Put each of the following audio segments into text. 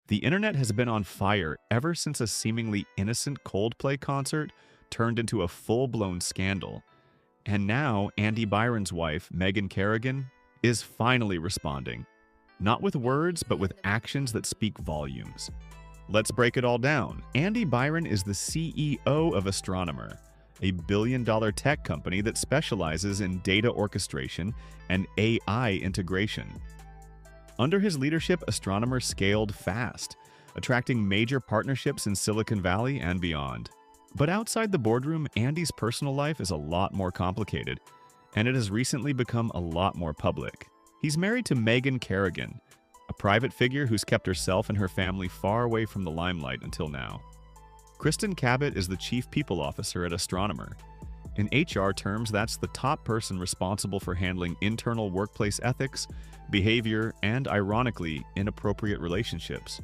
The internet has been on fire ever since a seemingly innocent Coldplay concert turned into a full-blown scandal. And now, Andy Byron's wife, Megan Kerrigan, is finally responding. Not with words, but with actions that speak volumes. Let's break it all down. Andy Byron is the CEO of Astronomer, a billion-dollar tech company that specializes in data orchestration and AI integration. Under his leadership, Astronomer scaled fast, attracting major partnerships in Silicon Valley and beyond. But outside the boardroom, Andy's personal life is a lot more complicated, and it has recently become a lot more public. He's married to Megan Kerrigan, a private figure who's kept herself and her family far away from the limelight until now. Kristen Cabot is the Chief People Officer at Astronomer. In HR terms, that's the top person responsible for handling internal workplace ethics, behavior, and, ironically, inappropriate relationships.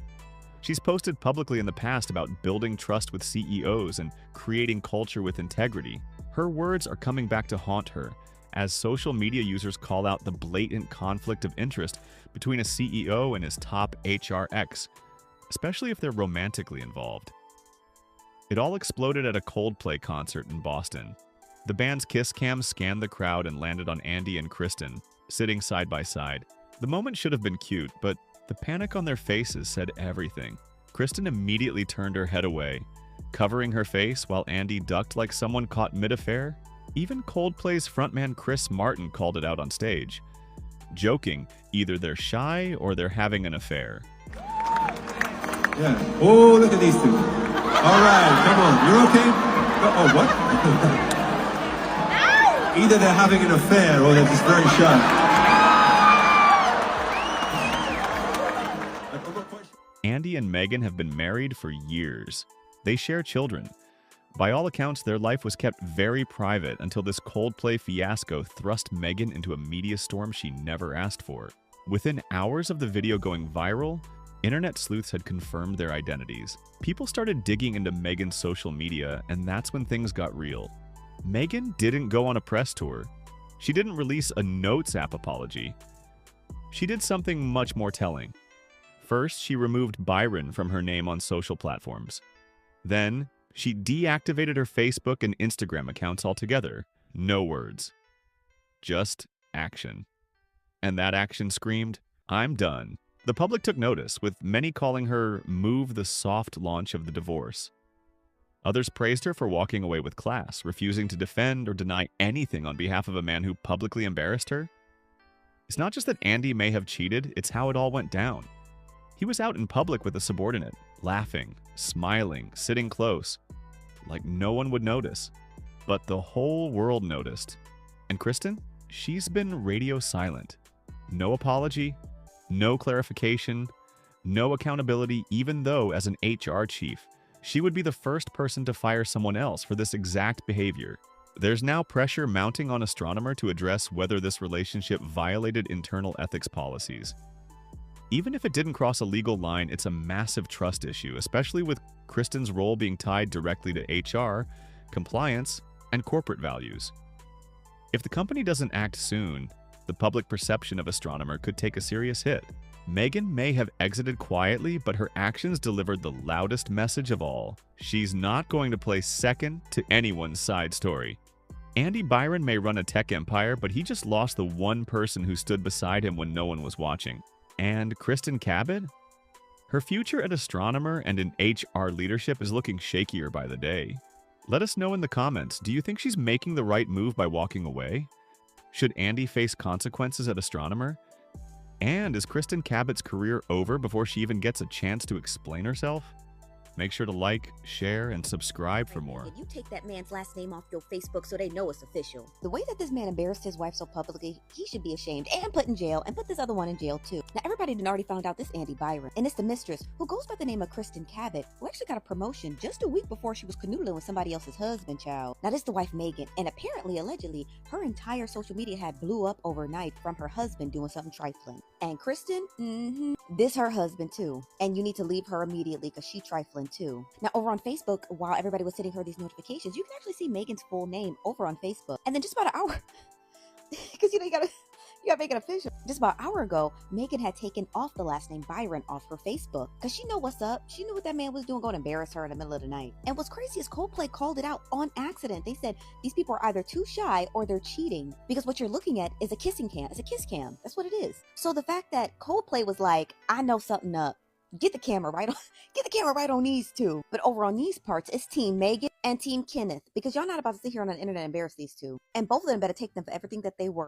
She's posted publicly in the past about building trust with CEOs and creating culture with integrity. Her words are coming back to haunt her, as social media users call out the blatant conflict of interest between a CEO and his top HR ex, especially if they're romantically involved. It all exploded at a Coldplay concert in Boston. The band's kiss cam scanned the crowd and landed on Andy and Kristen, sitting side by side. The moment should have been cute, but the panic on their faces said everything. Kristen immediately turned her head away, covering her face while Andy ducked like someone caught mid-affair. Even Coldplay's frontman Chris Martin called it out on stage, joking either they're shy or they're having an affair. Yeah. Oh, look at these two. All right, come on. You're okay? Oh, what? Either they're having an affair or they're just very shy. Andy and Megan have been married for years. They share children. By all accounts, their life was kept very private until this Coldplay fiasco thrust Megan into a media storm she never asked for. Within hours of the video going viral, internet sleuths had confirmed their identities. People started digging into Megan's social media, and that's when things got real. Megan didn't go on a press tour. She didn't release a Notes app apology. She did something much more telling. First, she removed Byron from her name on social platforms. Then, she deactivated her Facebook and Instagram accounts altogether. No words. Just action. And that action screamed, "I'm done." The public took notice, with many calling her "move the soft launch of the divorce." Others praised her for walking away with class, refusing to defend or deny anything on behalf of a man who publicly embarrassed her. It's not just that Andy may have cheated, it's how it all went down. He was out in public with a subordinate, laughing, smiling, sitting close, like no one would notice. But the whole world noticed. And Kristen? She's been radio silent. No apology, no clarification, no accountability, even though, as an HR chief, she would be the first person to fire someone else for this exact behavior. There's now pressure mounting on Astronomer to address whether this relationship violated internal ethics policies. Even if it didn't cross a legal line, it's a massive trust issue, especially with Kristen's role being tied directly to HR, compliance, and corporate values. If the company doesn't act soon, the public perception of Astronomer could take a serious hit. Megan may have exited quietly, but her actions delivered the loudest message of all. She's not going to play second to anyone's side story. Andy Byron may run a tech empire, but he just lost the one person who stood beside him when no one was watching. And Kristen Cabot? Her future at Astronomer and in HR leadership is looking shakier by the day. Let us know in the comments, do you think she's making the right move by walking away? Should Andy face consequences at Astronomer? And is Kristen Cabot's career over before she even gets a chance to explain herself? Make sure to like, share, and subscribe for more. You take that man's last name off your Facebook so they know it's official. The way that this man embarrassed his wife so publicly, he should be ashamed and put in jail, and put this other one in jail too. Now everybody done already found out this Andy Byron, and it's the mistress, who goes by the name of Kristen Cabot, who actually got a promotion just a week before she was canoodling with somebody else's husband, child. Now this is the wife Megan, and apparently, allegedly, her entire social media had blew up overnight from her husband doing something trifling. And Kristen, this her husband too. And you need to leave her immediately because she trifling too. Now over on Facebook, while everybody was sending her these notifications, you can actually see Megan's full name over on Facebook. And then just about an hour, because you know you You gotta make it official. Just about an hour ago, Megan had taken off the last name Byron off her Facebook because she knew what's up. She knew what that man was doing, going to embarrass her in the middle of the night. And what's crazy is Coldplay called it out on accident. They said these people are either too shy or they're cheating because what you're looking at is a kissing cam. It's a kiss cam. That's what it is. So the fact that Coldplay was like, I know something up. Get the camera right on. Get the camera right on these two. But over on these parts, it's Team Megan and Team Kenneth because y'all not about to sit here on the internet and embarrass these two. And both of them better take them for everything that they were.